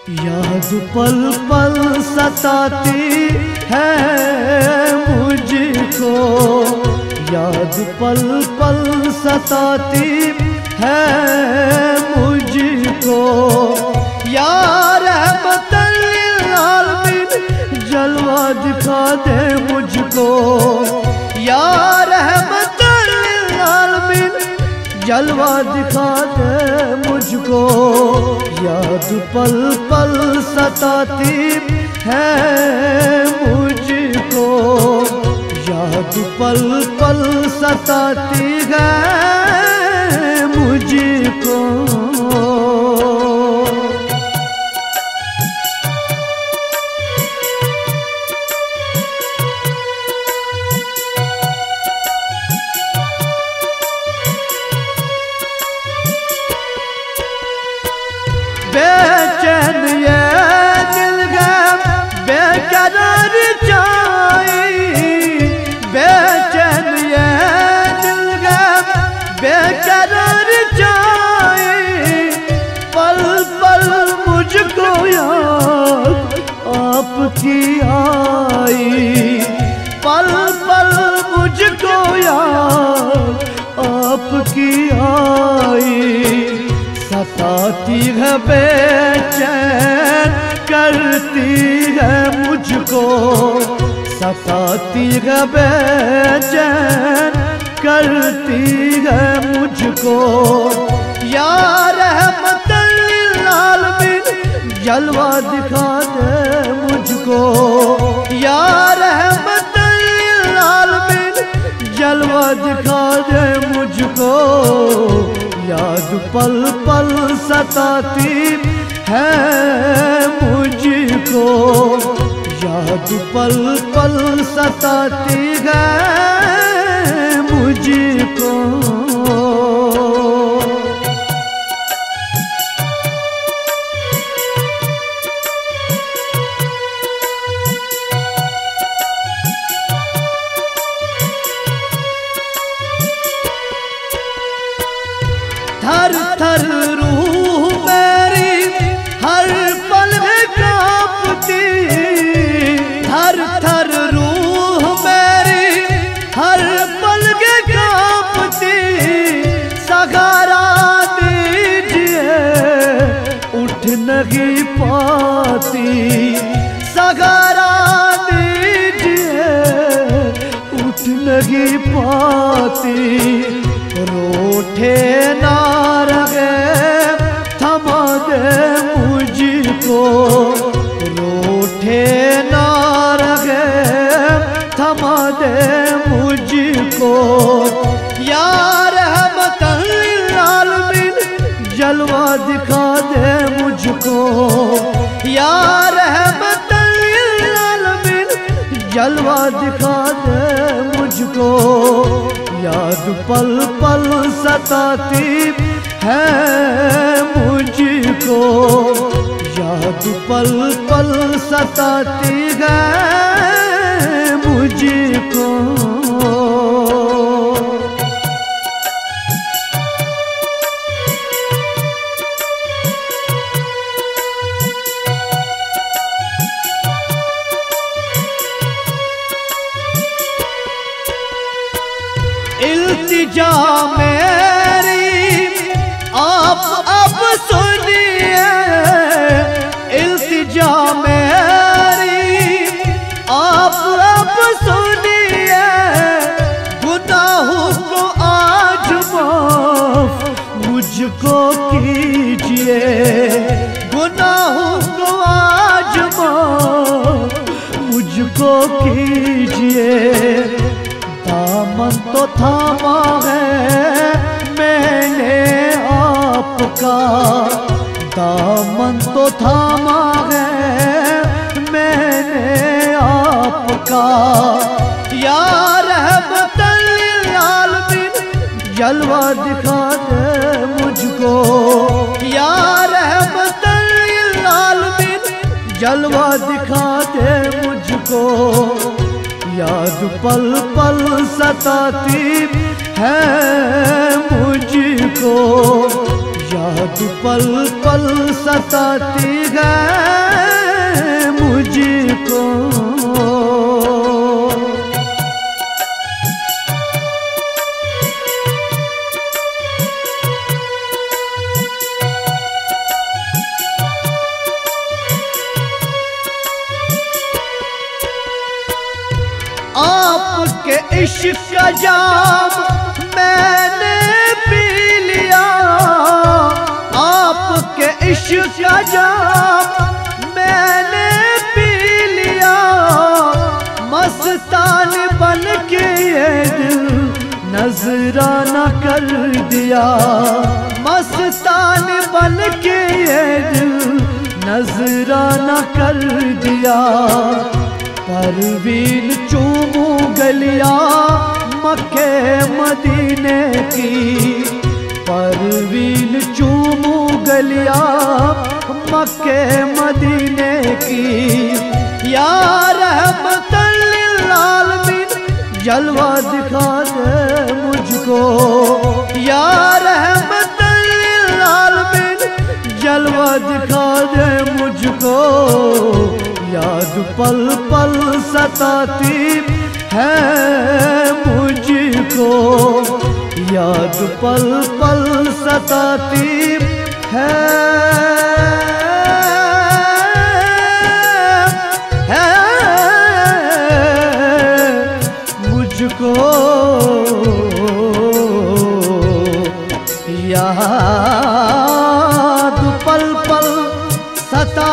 याद पल पल सताती है मुझको, याद पल पल सताती है मुझको। या रहमतल लिल आलमीन जलवा दिखा दे मुझको, या रहमतल लिल आलमीन जलवा दिखा दे मुझको। याद पल पल सताती है मुझको, याद पल पल सताती है मुझको। बेचैन ये दिल है बेकरार चाई, बेचैन ये दिल है बेकरार चाई। पल पल मुझको याद आपकी आई, पल पल मुझको याद आपकी आई। सताती है बेचैन करती है मुझको, सताती है बेचैन करती है मुझको। या रहमतल लिल आलमीन जलवा दिखा दे मुझको, या रहमतल लिल आलमीन जलवा दिखा दे मुझको। याद पल पल सताती है मुझको, याद पल पल सताती है मुझको। थर थर रूह मेरी हर पल है कांपती, थर थर रूह मेरी हर पल है कांपती। सहारा दीजिए उठ नहीं पाती, सहारा दीजिए उठ नहीं पाती। रूठे ना रहे थमा दे मुझको, रूठे ना रहे थमा दे मुझको। या रहमतल लिल आलमीन जलवा दिखा दे मुझको, या रहमतल लिल आलमीन जलवा दिखा दे मुझको। याद पल पल सताती है मुझको, याद पल पल सताती है मुझको। इल्तिजा मेरी आप अब सुनिए, इल्तिजा मेरी आप अब सुनिए। गुनाहों को आज माफ मुझको कीजिए, गुनाहों को आज माफ मुझको कीजिए। दामन तो थामा है मैंने आपका, दामन तो थामा है मैंने आपका। या रहमतल लिल आलमीन जलवा दिखा दे मुझको, या रहमतल लिल आलमीन जलवा दिखा दे मुझको। याद पल पल सताती है मुझको, याद पल पल सताती है आपके इश्क का जाम मैंने पी लिया, आपके इश्क का जाम मैंने पी लिया। मस्तान बन के ये दिल नजराना कर दिया, मस्तान बन के ये दिल नजराना कर दिया। परवीन चूमू गलिया मक्के मदीने की, परवीन चूमू गलिया मक्के मदीने की। या रहमतल लिल आलमीन जलवा दिखा दे मुझको, या रहमतल लिल आलमीन जलवा दिखा दे मुझको। याद पल पल सताती है मुझको, याद पल पल सताती है मुझको। याद पल पल सता